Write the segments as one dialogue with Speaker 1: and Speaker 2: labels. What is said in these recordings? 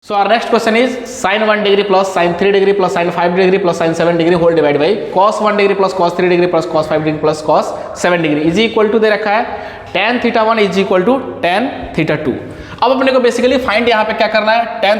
Speaker 1: So our next question is sin 1 degree plus sin 3 degree plus sin 5 degree plus sin 7 degree whole divided by cos 1 degree plus cos 3 degree plus cos 5 degree plus cos 7 degree is equal to दे रखा है tan theta 1 is equal to tan theta 2। अब अपने को basically find यहाँ पे क्या करना है, tan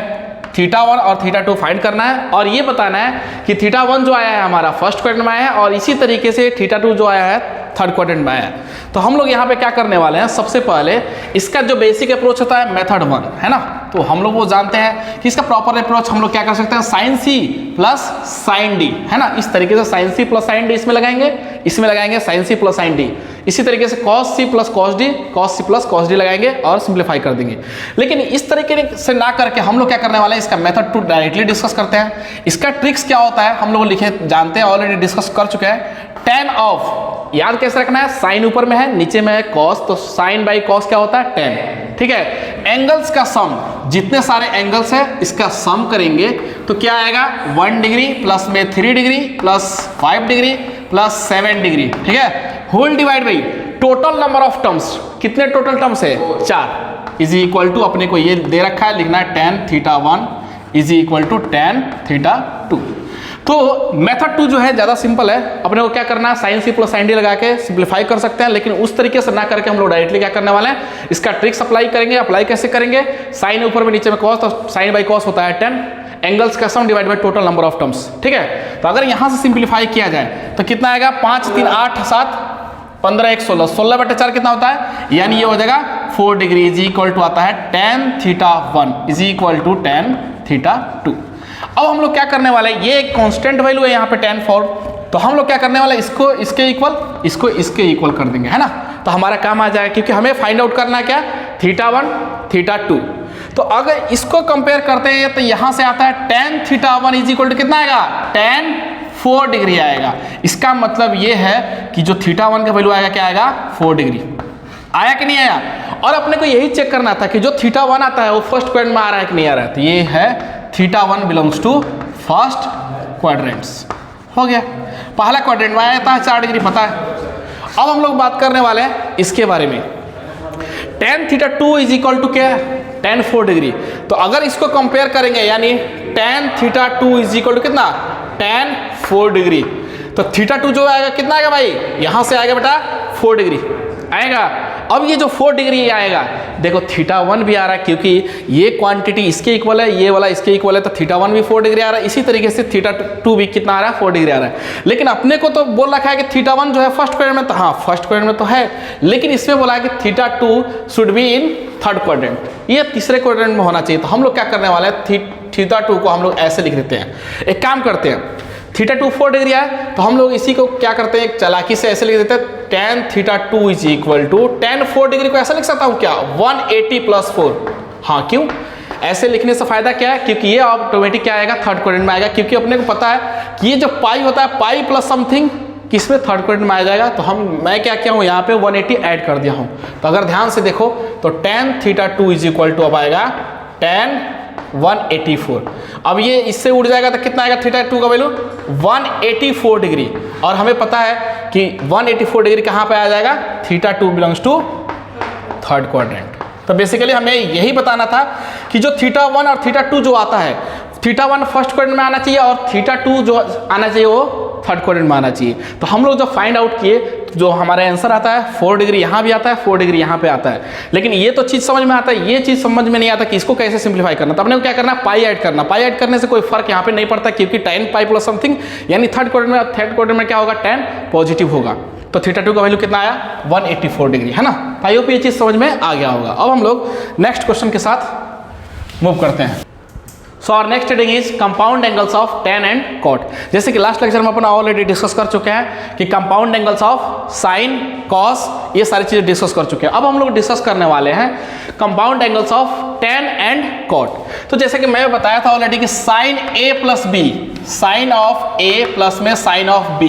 Speaker 1: थीटा 1 और थीटा 2 फाइंड करना है और ये बताना है कि थीटा 1 जो आया है हमारा फर्स्ट क्वाड्रेंट में आया है और इसी तरीके से थीटा 2 जो आया है थर्ड क्वाड्रेंट में आया है। तो हम लोग यहाँ पे क्या करने वाले हैं, सबसे पहले इसका जो बेसिक अप्रोच होता है मेथड 1 है ना, तो हम लोग वो जानते हैं कि इसका प्रॉपर अप्रोच हम लोग क्या कर सकते हैं, sine C plus sine D है ना, इस तरीके से sine C plus sine D इसमें लगाएंगे sine C plus sine D, इसी तरीके से cos C plus cos D, cos C plus cos D लगाएंगे और सिंप्लीफाई कर देंगे। लेकिन इस तरीके से ना करके हम लोग क्या करने वाले हैं, इसका मेथड 2 डायरेक्टली डिस्कस करते हैं। इसका ट्रिक्स क्या होता है हम लोग लिखे जानते हैं, ऑलरेडी डिस्कस कर चुके हैं। tan ऑफ याद कैसे रखना है, साइन ऊपर में है नीचे में है कॉस, तो साइन बाई कॉस क्या होता है tan, ठीक है। एंगल्स का सम, जितने सारे एंगल्स है इसका सम करेंगे तो क्या आएगा, 1 डिग्री प्लस में 3 degree plus 5 degree plus 7 degree, ठीक है, whole divide by total number of terms, कितने टोटल टर्म्स है 4, इज इक्वल टू अपने को ये दे रखा है लिखना है tan theta 1 is equal to tan theta 2। तो मेथड 2 जो है ज़्यादा सिंपल है, अपने को क्या करना है sine C plus sine D लगा के सिंप्लीफाई कर सकते हैं, लेकिन उस तरीके से ना करके हम लोग डायरेक्टली क्या करने वाले हैं, इसका ट्रिक्स अप्लाई करेंगे। अप्लाई कैसे करेंगे, साइन ऊपर में नीचे में कॉस, तो साइन बाई कॉस होता है tan, एंगल्स का sum divide by total number of terms, ठीक है। तो अगर यहाँ से सिंप्लीफाई किया जाए तो कितना आएगा, 5 3 8 7 15 1 16, 16/4 कितना होता है, यानी ये हो जाएगा 4 डिग्री इज इक्वल टू आता है tan theta 1 is equal to tan theta 2। अब हम लोग क्या करने वाले हैं, ये एक कांस्टेंट वैल्यू है यहाँ पे tan 4, तो हम लोग क्या करने वाले हैं, इसको इसके इक्वल, इसको इसके इक्वल कर देंगे है ना, तो हमारा काम आ जाएगा, क्योंकि हमें फाइंड आउट करना है क्या, थीटा 1 थीटा 2। तो अगर इसको कंपेयर करते हैं तो यहाँ से आता है tan theta 1 is equal to कितना आएगा, tan 4 डिग्री आएगा। इसका मतलब ये है कि जो थीटा 1 का वैल्यू आएगा क्या आएगा, 4 डिग्री आया कि नहीं आया। और अपने को यही चेक करना था कि जो थीटा 1 आता है वो फर्स्ट क्वाड्रेंट में आ रहा है कि नहीं आ रहा है, तो ये है theta 1 belongs to first quadrants, हो गया, पहला क्वाड्रेंट में आता है 4 डिग्री पता है। अब हम लोग बात करने वाले हैं इसके बारे में, tan theta 2 is equal to क्या है, tan 4 डिग्री। तो अगर इसको कंपेयर करेंगे यानी tan theta 2 is equal to कितना, tan 4 डिग्री, तो थीटा 2 जो आएगा कितना आएगा भाई, यहां से आएगा बेटा 4 डिग्री आएगा। अब ये जो 4 डिग्री आएगा, देखो थीटा 1 भी आ रहा है क्योंकि ये क्वांटिटी इसके इक्वल है, ये वाला इसके इक्वल है, तो थीटा 1 भी 4 डिग्री आ रहा है, इसी तरीके से थीटा 2 भी कितना आ रहा है, 4 डिग्री आ रहा है। लेकिन अपने को तो बोल रखा है कि थीटा 1 जो है फर्स्ट क्वाड्रेंट में, तो हाँ फर्स्ट क्वाड्रेंट में तो है, लेकिन इसमें बोला है कि theta 2 should be in third quadrant, ये तीसरे क्वाड्रेंट में होना चाहिए। तो हम लोग क्या करने वाले हैं, थीटा 2 को हम लोग ऐसे लिख देते हैं, एक काम करते हैं, थीटा 2 4 डिग्री है तो हम लोग इसी को क्या करते हैं, चालाकी से ऐसे लिख देते हैं, tan theta 2 is equal to tan 4 degree को ऐसा लिख सकता हूँ क्या, 180 प्लस 4। हाँ क्यों, ऐसे लिखने से फायदा क्या है, क्योंकि ये ऑटोमेटिक क्या आएगा, थर्ड क्वाड्रेंट में आएगा, क्योंकि अपने को पता है कि ये जो पाई होता है पाई प्लस समथिंग किसमें थर्ड क्वाड्रेंट में आ जाएगा। तो मैं क्या किया हूँ यहाँ पे 180 ऐड कर दिया हूँ। तो अगर ध्यान से देखो तो tan theta 2 is equal to अब आएगा tan 184। अब ये इससे उड़ जाएगा तो कितना आएगा, थीटा 2 का वैल्यू 184 डिग्री, और हमें पता है कि 184 डिग्री कहाँ पे आ जाएगा, theta 2 belongs to third quadrant. तो बेसिकली हमें यही बताना था कि जो थीटा 1 और थीटा 2 जो आता है, थीटा 1 फर्स्ट क्वाड्रेंट में आना चाहिए और थीटा 2 जो आना चाहिए वो थर्ड क्वाड्रेंट में आना चाहिए। तो हम लोग जो फाइंड आउट किए तो जो हमारा आंसर आता है 4 डिग्री यहाँ भी आता है, 4 डिग्री यहाँ पे आता है। लेकिन ये तो चीज़ समझ में आता है, ये चीज़ समझ में नहीं आता कि इसको कैसे सिंप्लीफाई करना। तो अपने को क्या करना है, पाई ऐड करना, पाई ऐड करने से कोई फर्क यहाँ पे नहीं पड़ता, क्योंकि tan पाई प्लस समथिंग यानी थर्ड क्वाड्रेंट में क्या होगा, tan पॉजिटिव होगा। तो थीटा 2 का वैल्यू कितना आया, 184 डिग्री है ना। आई होप ये चीज़ समझ में आ गया होगा। अब हम लोग नेक्स्ट क्वेश्चन के साथ मूव करते हैं। So our next heading is compound angles of tan and cot। जैसे कि लास्ट लेक्चर में अपन ऑलरेडी डिस्कस कर चुके हैं कि compound angles of sine cos ये सारी चीजें डिस्कस कर चुके हैं। अब हम लोग डिस्कस करने वाले हैं compound angles of tan and cot। तो जैसे कि मैं बताया था ऑलरेडी कि sine a plus B, sine of a plus में साइन ऑफ b,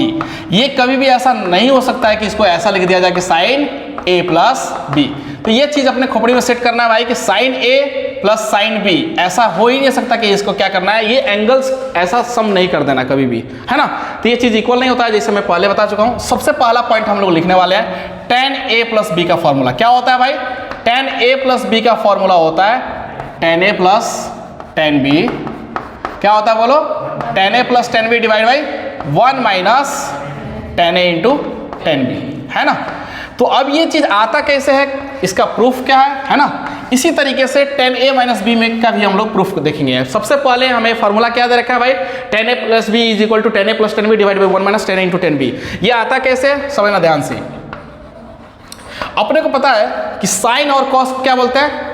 Speaker 1: ये कभी भी ऐसा नहीं हो सकता है कि इसको ऐसा लिख दिया जाए कि साइन a प्लस b। तो ये चीज अपने खोपड़ी में सेट करना है भाई कि sine a plus sine b, ऐसा हो ही नहीं सकता कि इसको क्या करना है, ये एंगल्स ऐसा सम नहीं कर देना कभी भी, है ना। तो ये चीज इक्वल नहीं होता है, जैसे मैं पहले बता चुका हूं। सबसे पहला पॉइंट हम लोग लिखने वाले हैं, tan a प्लस b का फॉर्मूला क्या होता है भाई, tan a प्लस b का फॉर्मूला होता है tan a plus tan B क्या होता है बोलो, tan A plus tan B divide by 1 minus tan A into tan B, है ना। तो अब ये चीज़ आता कैसे है, इसका प्रूफ क्या है ना। इसी तरीके से टेन ए माइनस बी में का भी हम लोग प्रूफ देखेंगे। सबसे पहले हमें फॉर्मूला क्या दे रखा है भाई, tan A plus B is equal to tan A plus tan B divide by 1 minus tan A into tan B. ये आता कैसे, समझना ध्यान से। अपने को पता है कि साइन और कॉस क्या बोलते हैं,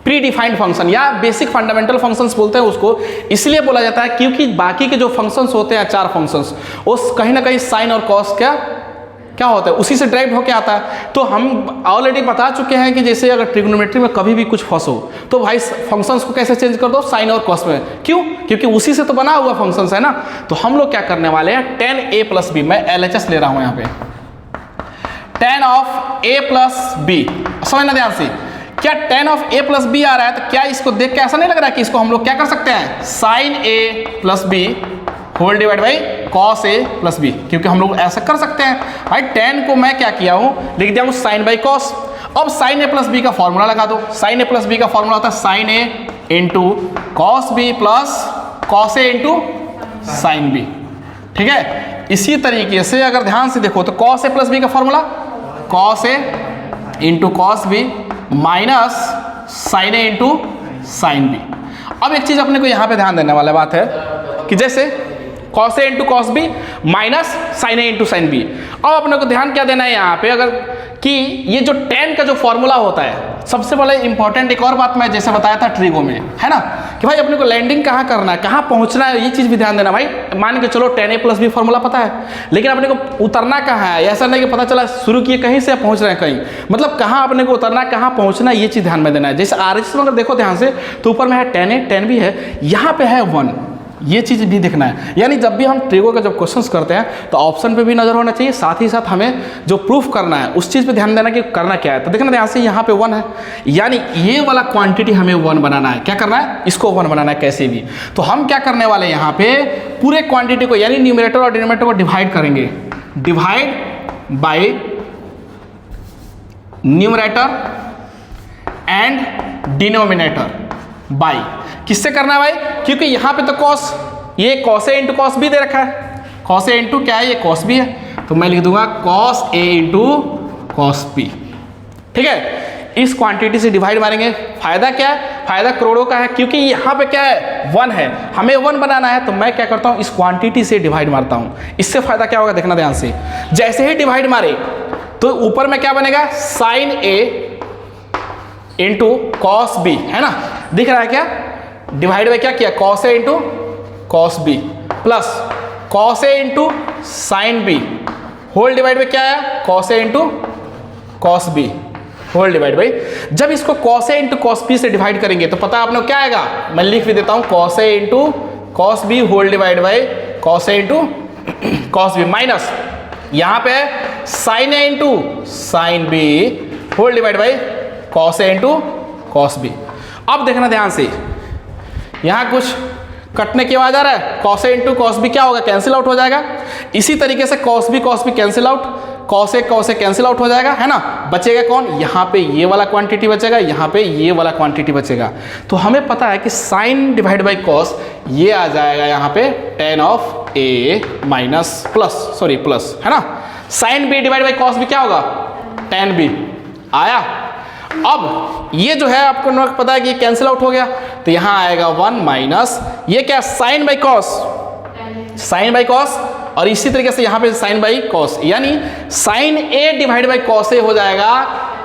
Speaker 1: प्री डिफाइंड फंक्शन या बेसिक फंडामेंटल फंक्शंस बोलते हैं उसको। इसलिए बोला जाता है क्योंकि बाकी के जो फंक्शंस होते हैं, चार फंक्शंस, वो कहीं ना कहीं साइन और कॉस क्या होता है, उसी से डायरेक्ट होके आता है। तो हम ऑलरेडी बता चुके हैं कि जैसे अगर ट्रिग्नोमेट्री में कभी भी कुछ फंसो तो भाई फंक्शंस को कैसे चेंज कर दो, साइन और कॉस में। क्यों, क्योंकि उसी से तो बना हुआ फंक्शंस है ना। तो हम लोग क्या करने वाले हैं, टेन ए प्लस बी, मैं LHS ले रहा हूं यहाँ पे, tan of A plus B, समझना ध्यान से। क्या tan of A plus B आ रहा है, तो क्या इसको देख के ऐसा नहीं लग रहा है कि इसको हम लोग क्या कर सकते हैं, sine A plus B whole divide by cos A plus B, क्योंकि हम लोग ऐसा कर सकते हैं। भाई टेन को मैं क्या किया हूं, लिख दिया हूं साइन बाई कॉस। अब साइन ए प्लस बी का फॉर्मूला लगा दो। साइन ए प्लस बी का फॉर्मूला होता है sign A into cos B plus cos A into sign B, ठीक है। इसी तरीके से अगर ध्यान से देखो तो कॉस ए प्लस बी का formula cos A into cos B minus sign A into sign B. अब एक चीज अपने को यहां पे ध्यान देने वाला बात है कि जैसे cos A into cos B minus sign A into sign B. अब अपने को ध्यान क्या देना है यहाँ पे, अगर कि ये जो टेन का जो फॉर्मूला होता है, सबसे पहले इंपॉर्टेंट एक और बात मैं जैसे बताया था ट्रिगो में, है ना, कि भाई अपने को लैंडिंग कहाँ करना है, कहाँ पहुँचना है, ये चीज़ भी ध्यान देना भाई। मान के चलो ten A plus B formula पता है, लेकिन अपने को उतरना कहाँ है, ऐसा नहीं कि पता चला शुरू किए कहीं से पहुँच रहे हैं कहीं, मतलब कहाँ अपने को उतरना है, कहाँ पहुँचना है, ये चीज़ ध्यान में देना है। जैसे RHS में अगर देखो ध्यान से तो ऊपर में है टेन ए, टेन बी है, यहाँ पे है 1, ये चीज़ भी देखना है। यानी जब भी हम ट्रिगो का जब क्वेश्चंस करते हैं तो ऑप्शन पे भी नजर होना चाहिए, साथ ही साथ हमें जो प्रूफ करना है उस चीज़ पे ध्यान देना कि करना क्या है। तो देखना ध्यान से, यहाँ पे 1 है, यानी ये वाला क्वांटिटी हमें 1 बनाना है। क्या करना है, इसको 1 बनाना है कैसे भी। तो हम क्या करने वाले हैं, यहाँ पे पूरे क्वांटिटी को यानी न्यूमरेटर और डिनोमिनेटर को डिवाइड करेंगे, divide by numerator and denominator by, किससे करना है भाई, क्योंकि यहाँ पे तो कॉस, ये cos A into cos B दे रखा है, कॉस ए इंटू क्या है, ये कॉस बी है, तो मैं लिख दूंगा cos A into cos B, ठीक है। इस क्वांटिटी से डिवाइड मारेंगे। फायदा क्या है, फायदा करोड़ों का है, क्योंकि यहाँ पे क्या है 1 है, हमें 1 बनाना है, तो मैं क्या करता हूँ इस क्वांटिटी से डिवाइड मारता हूँ। इससे फायदा क्या होगा देखना ध्यान से, जैसे ही डिवाइड मारे तो ऊपर में क्या बनेगा, sign A into cos B, है ना, दिख रहा है क्या, डिवाइड बाई क्या किया, cos A into cos B plus cos A into sign B whole divide by क्या है, cos A into cos B whole divide by. जब इसको cos A into cos B से डिवाइड करेंगे तो पता आपने क्या आएगा, मैं लिख भी देता हूं, cos A into cos B whole divide by cos A into cos B minus यहां पे sine A into sign B whole divide by cos A into cos B. अब देखना ध्यान से, यहां कुछ कटने की आवाज आ रहा है, cos A into cos B क्या होगा, कैंसिल आउट हो जाएगा। इसी तरीके से cos B cancel out, cos A cancel out हो जाएगा, है ना। बचेगा कौन, यहाँ पे ये वाला क्वांटिटी बचेगा, यहाँ पे ये वाला क्वांटिटी बचेगा। तो हमें पता है कि साइन डिवाइड बाई कॉस ये आ जाएगा यहाँ पे tan of A minus plus, है ना। Sine B divide by cos B क्या होगा, टेन बी आया। अब ये जो है आपको पता है कि कैंसिल आउट हो गया, तो यहां आएगा 1 माइनस ये क्या, साइन बाई कॉस, और इसी तरीके से यहां पे साइन बाई कॉस, यानी sin A divide by cos A हो जाएगा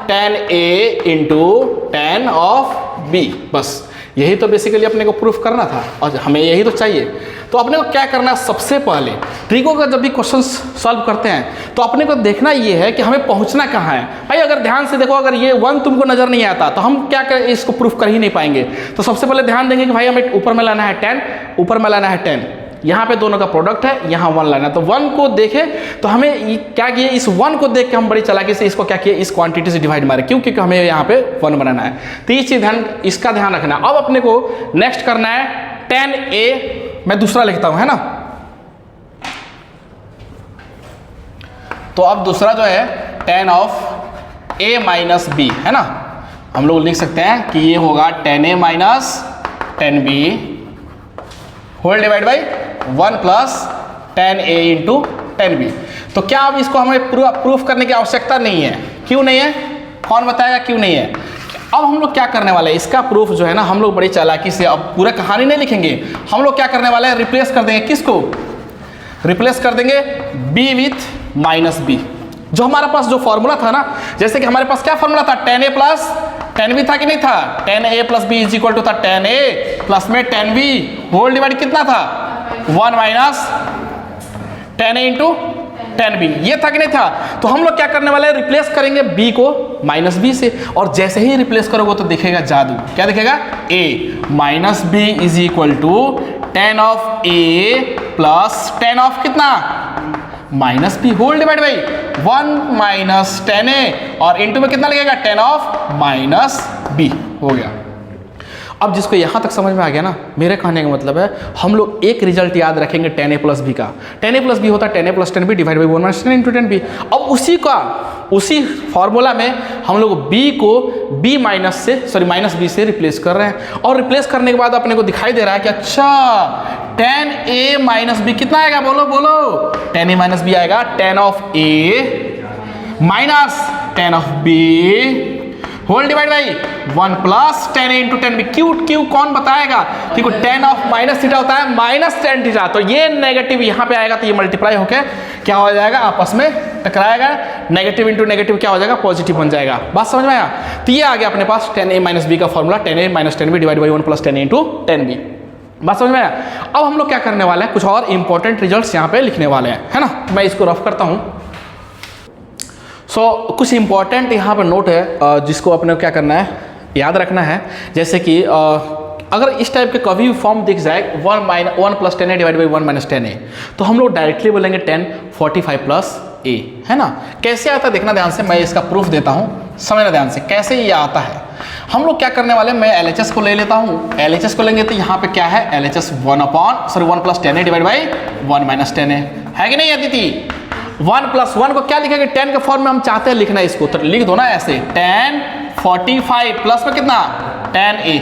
Speaker 1: tan A into tan of B. बस यही तो बेसिकली अपने को प्रूफ करना था और हमें यही तो चाहिए। तो अपने को क्या करना है, सबसे पहले ट्रिगो का जब भी क्वेश्चन सॉल्व करते हैं तो अपने को देखना ये है कि हमें पहुंचना कहाँ है। भाई अगर ध्यान से देखो, अगर ये 1 तुमको नजर नहीं आता तो हम क्या कर इसको प्रूफ कर ही नहीं पाएंगे। तो सबसे पहले ध्यान देंगे कि भाई हमें ऊपर में लाना है 10, ऊपर में लाना है 10, यहाँ पे दोनों का प्रोडक्ट है, यहाँ 1 लाना है। तो 1 को देखे तो हमें क्या किए, इस 1 को देख के हम बड़ी चालाकी से इसको क्या किए, इस क्वांटिटी से डिवाइड मारे। क्यों, क्योंकि हमें यहाँ पे 1 बनाना है। तो ये चीज इसका ध्यान रखना। अब अपने को नेक्स्ट करना है 10a, मैं दूसरा लिखता हूं, है ना। तो अब दूसरा जो है 10 ऑफ a माइनस बी, है ना। हम लोग लिख सकते हैं कि ये होगा 10a minus 10b whole divide by 1 plus 10a into 10b। तो क्या अब इसको हमें प्रूफ करने की आवश्यकता नहीं है? क्यों नहीं है? कौन बताएगा क्यों नहीं है? अब हम लोग क्या करने वाले हैं, इसका प्रूफ जो है ना हम लोग बड़ी चालाकी से, अब पूरा कहानी नहीं लिखेंगे, हम लोग क्या करने वाले हैं, रिप्लेस कर देंगे। किसको रिप्लेस कर देंगे? b with minus B. जो हमारे पास जो फॉर्मूला था ना, जैसे कि हमारे पास क्या फॉर्मूला था, 10a प्लस 10b था कि नहीं था? 10a प्लस b इज इक्वल टू था 10a प्लस में 10b होल डिवाइड कितना था, 1 माइनस 10a इंटू 10b, ये था कि नहीं था? तो हम लोग क्या करने वाले हैं, रिप्लेस करेंगे b को माइनस b से, और जैसे ही रिप्लेस करोगे तो दिखेगा जादू। क्या दिखेगा? a minus b is equal to 10 of a plus 10 of कितना, minus b whole divide by 1 minus 10a, और इंटू में कितना लगेगा, 10 ऑफ माइनस b हो गया। अब जिसको यहाँ तक समझ में आ गया ना, मेरे कहने का मतलब है हम लोग एक रिजल्ट याद रखेंगे 10a प्लस बी का। 10a प्लस बी होता है 10a plus 10b divide by 1 minus 10 into 10b। अब उसी फॉर्मूला में हम लोग b को b माइनस b से रिप्लेस कर रहे हैं, और रिप्लेस करने के बाद अपने को दिखाई दे रहा है कि अच्छा 10a माइनस बी कितना आएगा, बोलो बोलो, 10a माइनस बी आएगा 10 of a minus 10 of b whole divide by 1 plus 10 into 10b। क्यों कौन बताएगा? क्योंकि 10 ऑफ माइनस थीटा होता है माइनस 10 थीटा, तो ये नेगेटिव यहाँ पे आएगा तो ये मल्टीप्लाई होकर क्या हो जाएगा, आपस में टकराएगा, नेगेटिव इंटू नेगेटिव क्या हो जाएगा, पॉजिटिव बन जाएगा। बात समझ में आया? तो ये आ गया अपने पास 10a माइनस b का formula, 10a minus 10b divide by 1 plus 10 into 10b। बात समझ में आया? अब हम लोग क्या करने वाले हैं, कुछ और इंपॉर्टेंट रिजल्ट्स यहाँ पे लिखने वाले हैं, है ना। मैं इसको रफ करता हूँ। कुछ इंपॉर्टेंट यहाँ पर नोट है जिसको अपने को क्या करना है, याद रखना है। जैसे कि अगर इस टाइप के कभी भी फॉर्म दिख जाए 1 plus 10a divide by 1 minus 10a, तो हम लोग डायरेक्टली बोलेंगे 10 45 प्लस a, है ना। कैसे आता है देखना ध्यान से, मैं इसका प्रूफ देता हूँ, समझना ध्यान से कैसे ये आता है। हम लोग क्या करने वाले हैं, मैं LHS को ले लेता हूँ। LHS को लेंगे तो यहाँ पे क्या है, LHS 1 plus 10a divide by 1 minus 10a है कि नहीं अदिति? 1 प्लस 1 को क्या लिखेंगे, 10 के फॉर्म में हम चाहते हैं लिखना है इसको, तो लिख दो ना ऐसे 10 45 प्लस में कितना 10a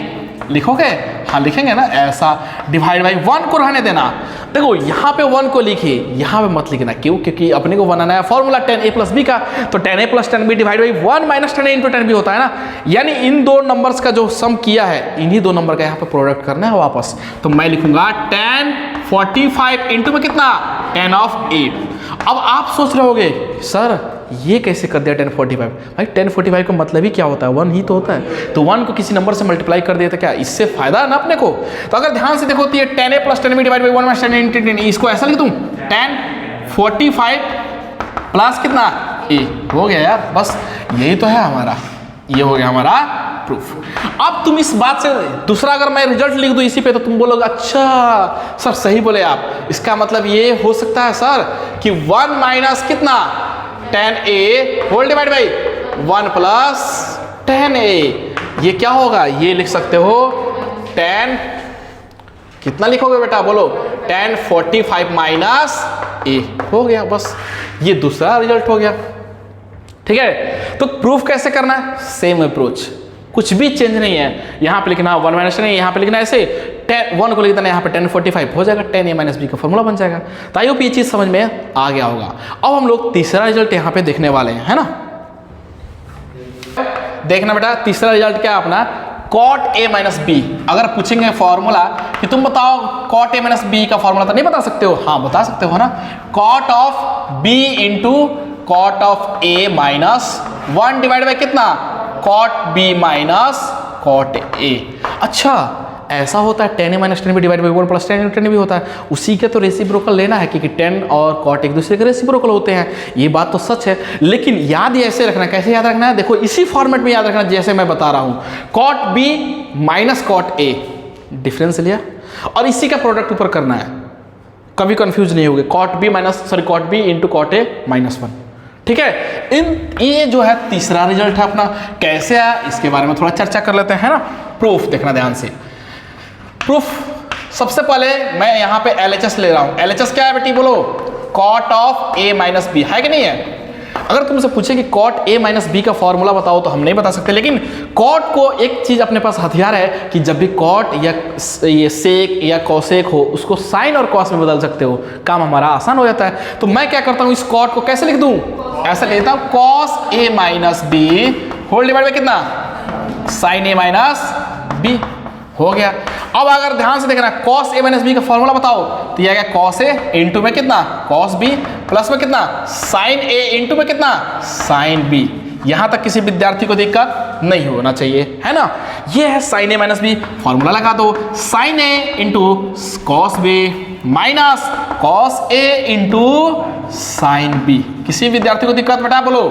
Speaker 1: लिखोगे, हाँ लिखेंगे ना ऐसा, डिवाइड बाई 1 को रहने देना। देखो यहाँ पे 1 को लिखिए, यहाँ पे मत लिखना। क्यों? क्योंकि अपने को बनाना है फॉर्मूला 10a प्लस b का, तो 10a plus 10b divide by 1 minus 10a into 10b होता है ना। यानी इन दो नंबर्स का जो सम किया है, इन्हीं दो नंबर का यहाँ पे प्रोडक्ट करना है वापस। तो मैं लिखूंगा 10 45 इंटू में कितना 10 ऑफ a। अब आप सोच रहे होगे सर ये कैसे कर दिया 10 45? भाई 10 45 का मतलब ही क्या होता है, 1 ही तो होता है, तो 1 को किसी नंबर से मल्टीप्लाई कर दिया तो क्या इससे फायदा है ना अपने को। तो अगर ध्यान से देखो तो ये 10a plus 10b divide by 1 minus 10 into 10, इसको ऐसा लिख दूं 10 45 प्लस कितना a हो गया यार, बस यही तो है हमारा, ये हो गया हमारा प्रूफ। अब तुम इस बात से दूसरा अगर मैं रिजल्ट लिख दूं इसी पे, तो तुम बोलोगे अच्छा सर सही बोले आप, इसका मतलब ये हो सकता है सर कि 1 माइनस कितना 10a whole divide by 1 plus 10a, ये क्या होगा, ये लिख सकते हो 10 कितना लिखोगे बेटा बोलो 10 45 माइनस a हो गया, बस ये दूसरा रिजल्ट हो गया। ठीक है, तो प्रूफ कैसे करना है, सेम अप्रोच, कुछ भी चेंज नहीं है। यहाँ पे लिखना 1 माइनस 10, यहाँ पे लिखना ऐसे 1 को लिखना है यहाँ पे 10 45 हो जाएगा, 10a माइनस b का फॉर्मूला बन जाएगा। तो आई होप ये चीज़ समझ में आ गया होगा। अब हम लोग तीसरा रिजल्ट यहाँ पे देखने वाले हैं, है ना। देखना बेटा तीसरा रिजल्ट क्या है अपना, cot a माइनस b। अगर पूछेंगे फॉर्मूला कि तुम बताओ cot a माइनस b का फॉर्मूला, तो नहीं बता सकते हो, हाँ बता सकते हो ना, cot of b into cot of a minus 1 divide by कितना cot b minus cot a। अच्छा ऐसा होता है 10a minus 10b divide by 1 plus 10 into 10 भी होता है, उसी के तो रेसिप्रोकल लेना है क्योंकि 10 और cot एक दूसरे के रेसिप्रोकल होते हैं, ये बात तो सच है। लेकिन याद ये ऐसे रखना है, कैसे याद रखना है, देखो इसी फॉर्मेट में याद रखना जैसे मैं बता रहा हूँ, cot b minus cot a difference लिया और इसी का प्रोडक्ट ऊपर करना है, कभी कंफ्यूज नहीं होगे, cot b into cot a minus 1। ठीक है, ये जो है तीसरा रिजल्ट है अपना, कैसे है इसके बारे में थोड़ा चर्चा कर लेते हैं, है ना। प्रूफ देखना ध्यान से, प्रूफ सबसे पहले मैं यहाँ पे LHS ले रहा हूँ। LHS क्या है बेटी बोलो, cot of a minus b है कि नहीं है। अगर तुमसे पूछे कि कॉट ए माइनस बी का फॉर्मूला बताओ तो हम नहीं बता सकते, लेकिन कॉट को एक चीज़ अपने पास हथियार है कि जब भी कॉट या ये सेक या कॉसेक हो उसको साइन और कॉस में बदल सकते हो, काम हमारा आसान हो जाता है। तो मैं क्या करता हूँ, इस कॉट को कैसे लिख दूँ, ऐसा लिख देता हूँ cos A minus B whole divide by कितना, साइन ए माइनस बी, हो गया। अब अगर ध्यान से देखना कॉस ए माइनस बी का फॉर्मूला बताओ तो यह क्या, कॉस ए इंटू में कितना कॉस बी प्लस में कितना साइन ए इंटू में कितना साइन बी। यहां तक किसी विद्यार्थी को दिक्कत नहीं होना चाहिए, है ना। ये है sign A minus B, formula लगा दो, sign A into cos B minus cos A into sign B. किसी विद्यार्थी को दिक्कत बेटा बोलो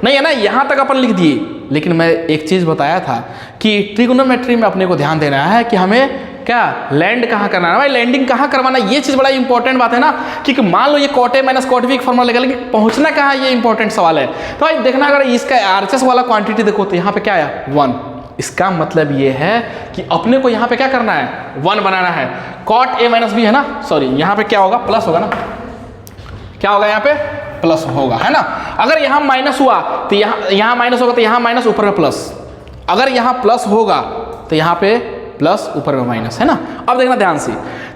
Speaker 1: नहीं है ना, यहां तक अपन लिख दिए। लेकिन मैं एक चीज बताया था कि ट्रिगोनोमेट्री में अपने को ध्यान देना है कि हमें क्या लैंड कहाँ करना है भाई, लैंडिंग कहाँ करवाना, ये चीज़ बड़ा इंपॉर्टेंट बात है ना। क्योंकि मान लो ये cot A minus cot B formula लगा, लेकिन पहुँचना कहाँ है ये इंपॉर्टेंट सवाल है। तो भाई देखना अगर इसका आरएचएस वाला क्वांटिटी देखो तो यहाँ पे क्या आया 1, इसका मतलब ये है कि अपने को यहाँ पे क्या करना है 1 बनाना है। कॉट ए माइनस बी है ना, सॉरी यहाँ पे क्या होगा प्लस होगा ना, क्या होगा यहाँ पे प्लस होगा, है ना। अगर यहाँ माइनस हुआ तो यहाँ माइनस होगा, तो यहाँ माइनस ऊपर में प्लस, अगर यहाँ प्लस होगा तो यहाँ पे प्लस ऊपर में माइनस, है ना। अब देखना ध्यान से,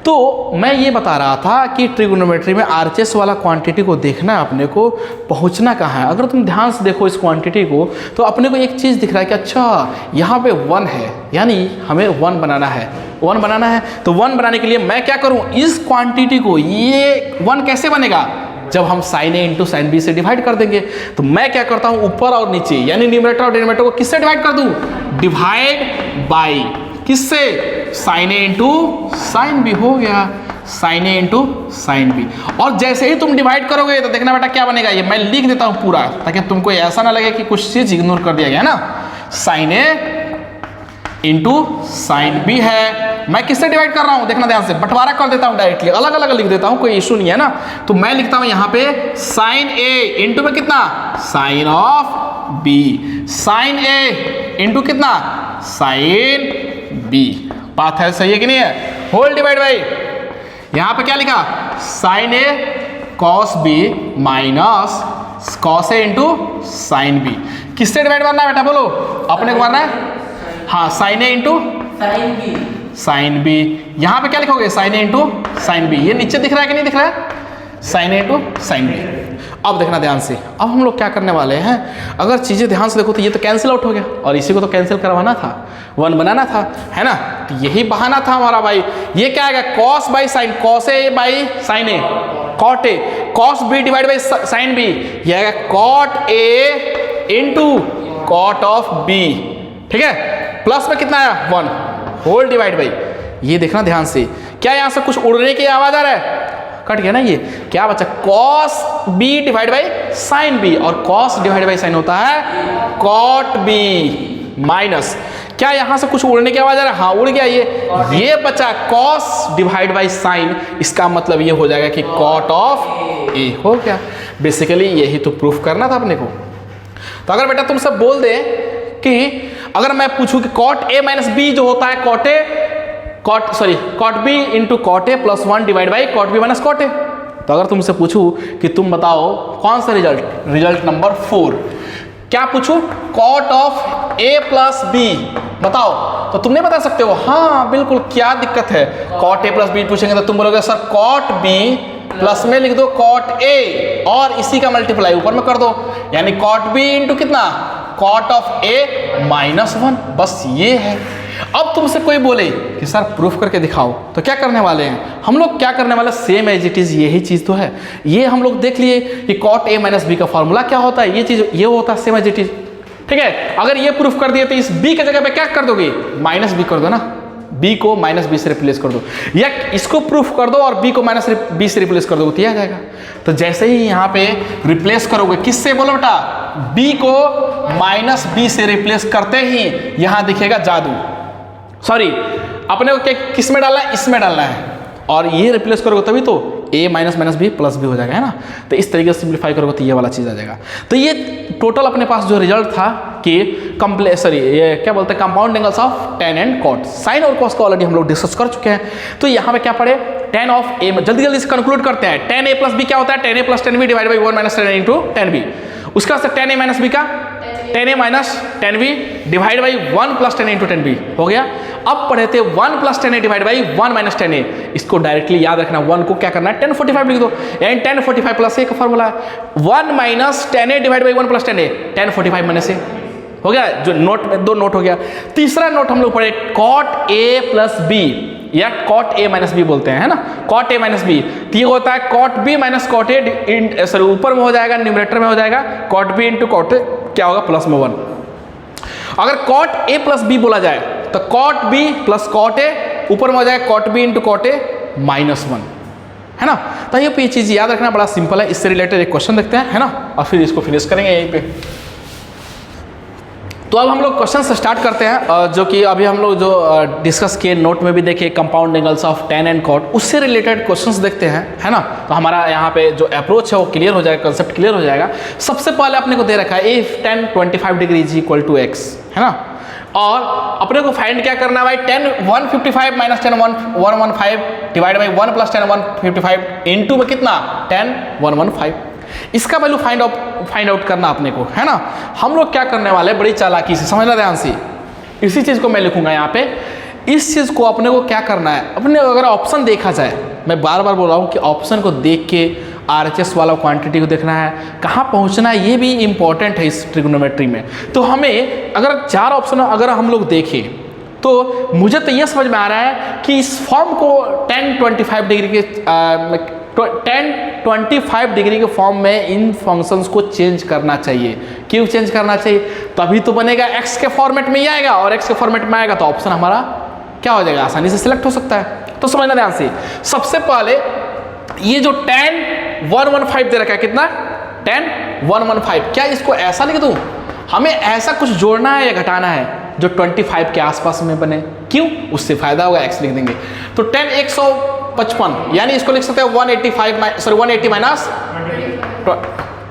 Speaker 1: तो मैं ये बता रहा था कि ट्रिगोनोमेट्री में आरएचएस वाला क्वांटिटी को देखना है अपने को, पहुंचना कहाँ है। अगर तुम ध्यान से देखो इस क्वांटिटी को तो अपने को एक चीज़ दिख रहा है कि अच्छा यहाँ पे 1 है, यानी हमें 1 बनाना है, 1 बनाना है। तो 1 बनाने के लिए मैं क्या करूँ, इस क्वांटिटी को, ये 1 कैसे बनेगा, जब हम sign A into sine B से डिवाइड कर देंगे। तो मैं क्या करता हूँ ऊपर और नीचे यानी न्यूमरेटर और डिनोमिनेटर को किससे डिवाइड कर दूँ, डिवाइड बाई किससे, sign A into sine B, हो गया sign A into sign B. और जैसे ही तुम डिवाइड करोगे तो देखना बेटा क्या बनेगा, ये मैं लिख देता हूँ पूरा ताकि तुमको ऐसा ना लगे कि कुछ चीज इग्नोर कर दिया गया, है ना। Sign A into sine B है, मैं किससे डिवाइड कर रहा हूं देखना ध्यान से, बंटवारा कर देता हूं डायरेक्टली, अलग अलग लिख देता हूं, कोई इशू नहीं है ना। तो मैं लिखता हूं यहां पे साइन ए इंटू में कितना sine of B, sine A into कितना साइन बी। बात है सही है कि नहीं है, होल डिवाइड बाई यहां पे क्या लिखा sign A cos B minus cos A into sine B. किससे डिवाइड करना है बेटा बोलो, अपने को मारना है, हाँ sign A into sine B. यहां पे क्या लिखोगे sign A into sign B, ये नीचे दिख रहा है कि नहीं दिख रहा है, sign A into sign B. अब देखना ध्यान से, अब हम लोग क्या करने वाले हैं, अगर चीजें ध्यान से देखो तो ये तो कैंसिल आउट हो गया और इसी को तो कैंसिल करवाना था, 1 बनाना था, है ना। तो यही बहाना था हमारा भाई। ये क्या आएगा cos by sine, cos A by sine A, cot A, cos B divide by sine B, ये आएगा cot A into cot of B, ठीक है। प्लस में कितना आया 1 होल डिवाइड बाई, ये देखना ध्यान से, क्या यहां से कुछ उड़ने की आवाज आ रहा है, कट गया ना, ये क्या बचा cos B divide by sine B, और कॉस डिवाइड बाई साइन होता है कॉट बी माइनस, क्या यहां से कुछ उड़ने की आवाज आ रहा है, हाँ उड़ गया, ये बचा कॉस डिवाइड बाई साइन, इसका मतलब ये हो जाएगा कि कॉट ऑफ ए, हो गया। बेसिकली यही तो प्रूफ करना था अपने को। तो अगर बेटा तुमसे बोल दे कि अगर मैं पूछूं कि कॉट ए माइनस बी जो होता है cot B into cot A plus 1 divide by cot B minus cot A, तो अगर तुमसे पूछूं कि तुम बताओ कौन सा रिजल्ट नंबर 4, क्या पूछूं cot of A plus B बताओ, तो तुम नहीं बता सकते हो, हाँ बिल्कुल क्या दिक्कत है, कॉट ए प्लस बी पूछेंगे तो तुम बोलोगे सर कॉट बी प्लस में लिख दो कॉट ए और इसी का मल्टीप्लाई ऊपर में कर दो, यानी कॉट बी इंटू कितना कॉट ऑफ ए माइनस 1, बस ये है। अब तुमसे कोई बोले कि सर प्रूफ करके दिखाओ, तो क्या करने वाले हैं हम लोग, क्या करने वाले सेम एज इट इज, यही चीज तो है। ये हम लोग देख लिए कि कॉट ए माइनस बी का फॉर्मूला क्या होता है, ये चीज ये होता है सेम एज इट इज, ठीक है। अगर ये प्रूफ कर दिए तो इस बी की जगह पे क्या कर दोगे माइनस बी कर दो ना, बी को माइनस बी से रिप्लेस कर दो, या इसको प्रूफ कर दो और बी को माइनस बी से रिप्लेस कर दो, तो आ जाएगा। तो जैसे ही यहाँ पे रिप्लेस करोगे किससे बोलो बेटा, बी को माइनस बी से रिप्लेस करते ही यहाँ दिखेगा जादू, सॉरी अपने को किस में डालना है, इसमें डालना है, और ये रिप्लेस करोगे तभी तो a minus minus B plus B हो जाएगा, है ना। तो इस तरीके से सिंप्लीफाई करोगे तो ये वाला चीज़ आ जाएगा। तो ये टोटल अपने पास जो रिजल्ट था कि ये क्या बोलते हैं compound angles of tan and cot, sine और कॉस को ऑलरेडी हम लोग डिस्कस कर चुके हैं। तो यहाँ पे क्या पढ़े टेन ऑफ ए, जल्दी जल्दी से कंक्लूड करते हैं, टेन ए प्लस बी क्या होता है, tan A plus tan B divide by 1 minus tan into tan B. उसके बाद से टेन ए माइनस बी का tan A minus tan B divide by 1 plus tan into tan B हो गया। अब पढ़े थे 1 plus tan A divide by 1 minus tan A, इसको डायरेक्टली याद रखना, 1 को क्या करना है 1045 लिख दो, यानी 1045 प्लस ए का फॉर्मूला है 1 minus tan A divide by 1 plus tan A 1045 minus A हो गया। जो नोट में 2 नोट हो गया। तीसरा नोट हम लोग पढ़े कॉट ए प्लस बी या कॉट ए माइनस बी बोलते हैं, है ना, कॉट ए माइनस बी। तो ये होता है cot B minus cot A, sorry ऊपर में हो जाएगा न्यूमरेटर में हो जाएगा cot B into cot A, क्या होगा प्लस में 1। अगर कॉट ए प्लस बी बोला जाए तो cot B plus cot A, ऊपर में हो जाएगा cot B into cot A minus 1, है ना। तो ये चीज़ याद रखना बड़ा सिंपल है। इससे रिलेटेड एक क्वेश्चन देखते हैं, है ना, और फिर इसको फिनिश करेंगे यहीं पे। तो अब हम लोग क्वेश्चन से स्टार्ट करते हैं, जो कि अभी हम लोग जो डिस्कस किए नोट में भी देखे compound angles of tan and cot, उससे रिलेटेड क्वेश्चंस देखते हैं, है ना। तो हमारा यहाँ पे जो अप्रोच है वो क्लियर हो जाएगा, कंसेप्ट क्लियर हो जाएगा। सबसे पहले अपने को दे रखा है if tan 25 degree is equal to X, है ना, और अपने को फाइंड क्या करना है भाई 10 155 minus 10 115 divide by 1 plus 10 155 into में कितना 10 115, इसका वैल्यू फाइंड आउट करना अपने को, है ना। हम लोग क्या करने वाले बड़ी चालाकी से, समझना ध्यान से, इसी चीज़ को मैं लिखूंगा यहाँ पे। इस चीज़ को अपने को क्या करना है, अपने अगर ऑप्शन देखा जाए, मैं बार बार बोल रहा हूँ कि ऑप्शन को देख के RHS वाला क्वांटिटी को देखना है, कहाँ पहुँचना है, ये भी इंपॉर्टेंट है इस ट्रिग्नोमेट्री में। तो हमें अगर 4 ऑप्शन अगर हम लोग देखें तो मुझे तो ये समझ में आ रहा है कि इस फॉर्म को 10-25 डिग्री के 10-25 डिग्री के फॉर्म में इन फंक्शंस को चेंज करना चाहिए। क्यों चेंज करना चाहिए, तभी तो बनेगा एक्स के फॉर्मेट में ही आएगा, और एक्स के फॉर्मेट में आएगा तो ऑप्शन हमारा क्या हो जाएगा, आसानी से सिलेक्ट हो सकता है। तो समझना ध्यान से, सबसे पहले ये जो 10-115 दे रखा है, कितना 10-115, क्या इसको ऐसा लिख दूं, हमें ऐसा कुछ जोड़ना है या घटाना है जो 25 के आसपास में बने, क्यों, उससे फायदा होगा, एक्स लिख देंगे। तो 10 155, यानी इसको लिख सकते हैं 180 माइनस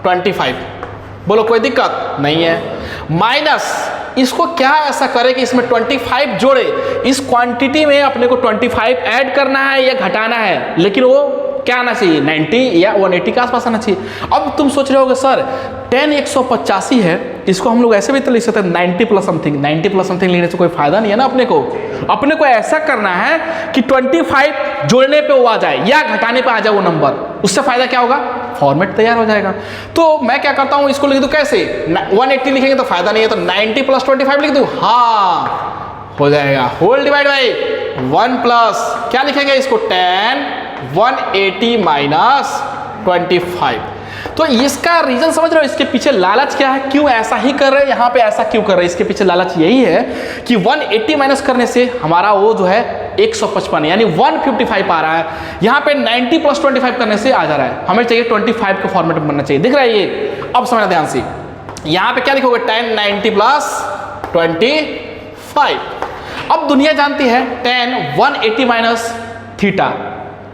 Speaker 1: 25, बोलो कोई दिक्कत नहीं है। माइनस इसको क्या ऐसा करे कि इसमें 25 जोड़े, इस क्वांटिटी में अपने को 25 ऐड करना है या घटाना है, लेकिन वो क्या आना चाहिए 90 या 180 के आसपास आना चाहिए। अब तुम सोच रहे होगे सर 10 185 है, इसको हम लोग ऐसे भी तो लिख सकते हैं 90 प्लस समथिंग, 90 प्लस समथिंग लिखने से कोई फायदा नहीं है ना। अपने को ऐसा करना है कि 25 जोड़ने पे वो आ जाए या घटाने पे आ जाए वो नंबर, उससे फायदा क्या होगा, फॉर्मेट तैयार हो जाएगा। तो मैं क्या करता हूँ, इसको लिख दूँ कैसे, 180 लिखेंगे तो फायदा नहीं है, तो 90 प्लस 25 लिख दूँ, हाँ हो जाएगा, होल डिवाइड बाई 1 प्लस क्या लिखेंगे इसको 10 180 माइनस 25। तो इसका रीजन समझ रहे हो, इसके पीछे लालच क्या है, क्यों ऐसा ही कर रहे हैं, यहाँ पे ऐसा क्यों कर रहे हैं, इसके पीछे लालच यही है कि 180 माइनस करने से हमारा वो जो है 155 यानी 155 आ रहा है, यहाँ पे 90 प्लस 25 करने से आ जा रहा है, हमें चाहिए 25 के फॉर्मेट में बनना चाहिए, दिख रहा है ये। अब समझना ध्यान से, यहाँ पे क्या लिखोगे 10 90 प्लस 25। अब दुनिया जानती है 10 180 minus theta,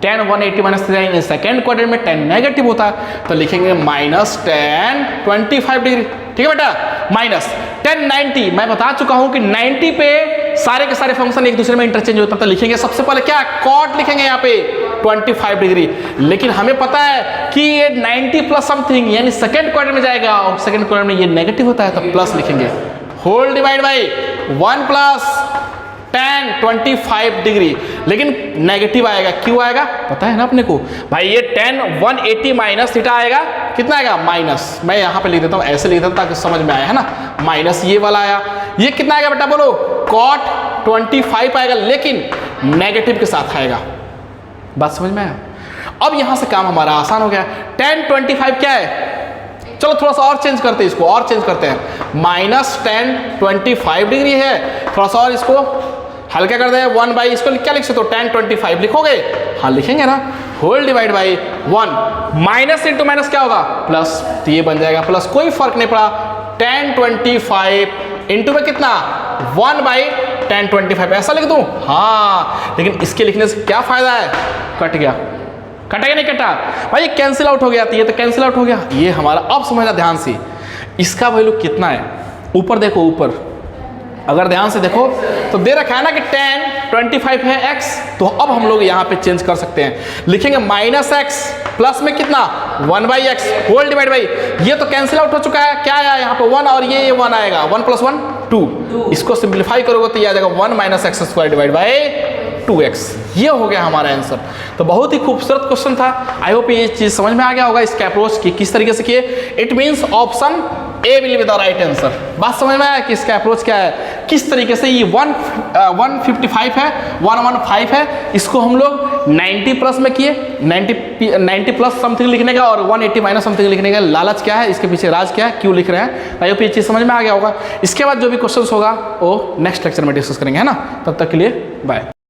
Speaker 1: 10 180 minus theta in second quadrant में 10 नेगेटिव होता है, तो लिखेंगे माइनस 10 25 डिग्री, ठीक है बेटा, माइनस 10 90, मैं बता चुका हूं कि 90 पे सारे के सारे फंक्शन एक दूसरे में इंटरचेंज होता है, तो लिखेंगे सबसे पहले क्या कॉट लिखेंगे यहाँ पे 25 डिग्री, लेकिन हमें पता है कि ये 90 प्लस समथिंग यानी सेकेंड क्वाड्रेंट में जाएगा, और सेकेंड क्वाड्रेंट में ये नेगेटिव होता है तो प्लस लिखेंगे, whole divide by 1 plus 10 25 degree, लेकिन नेगेटिव आएगा, क्यों आएगा पता है ना अपने को भाई, ये 10 180 माइनस थीटा आएगा, कितना आएगा माइनस, मैं यहाँ पे लिख देता हूँ, ऐसे लिख देता हूँ ताकि समझ में आए, है ना, माइनस ये वाला आया, ये कितना आएगा बेटा बोलो, कॉट 25 आएगा, लेकिन नेगेटिव के साथ आएगा, बात समझ में आया। अब यहाँ से काम हमारा आसान हो गया, 10 25 क्या है, चलो थोड़ा सा और चेंज करते हैं, इसको और चेंज करते हैं, माइनस 10 25 डिग्री है, थोड़ा सा और इसको हल्का कर दे, 1 बाई इसको क्या लिख सकते हो 10 25 लिखोगे, हाँ लिखेंगे ना, whole divide by 1, minus into minus क्या होगा प्लस, तो ये बन जाएगा प्लस, कोई फर्क नहीं पड़ा, 10 25 इंटू में कितना 1 बाई 10 25 ऐसा लिख दूं, हाँ, लेकिन इसके लिखने से क्या फायदा है, कट गया, कटेगा नहीं कटा भाई, कैंसिल आउट हो गया, तो ये तो कैंसिल आउट हो गया, ये हमारा। अब समझना ध्यान से, इसका वैल्यू कितना है, ऊपर देखो, ऊपर अगर ध्यान से देखो तो दे रखा है ना कि tan 25 है x, तो अब हम लोग यहाँ पे चेंज कर सकते हैं, लिखेंगे माइनस एक्स प्लस में कितना 1/x होल डिवाइड बाई, ये तो कैंसिल आउट हो चुका है, क्या आया यहाँ पे 1 और ये 1 आएगा, 1 + 1 2, इसको सिंप्लीफाई करोगे तो ये आ जाएगा 1 - x² डिवाइड बाई 2x, ये हो गया हमारा आंसर। तो बहुत ही खूबसूरत क्वेश्चन था। आई होप ये चीज समझ में आ गया होगा इसके अप्रोच की किस तरीके से किए। It means option A will be the right answer. बात समझ में आया कि इसका अप्रोच क्या है, किस तरीके से ये 155 है 115 है, इसको हम लोग 90 प्लस में किए, 90 प्लस समथिंग लिखने का और 180 माइनस समथिंग लिखने का लालच क्या है, इसके पीछे राज क्या है, क्यों लिख रहे हैं। आई होप ये चीज़ समझ में आ गया होगा। इसके बाद जो भी क्वेश्चन होगा वो नेक्स्ट लेक्चर में डिस्कस करेंगे, है ना। तब तक के लिए बाय।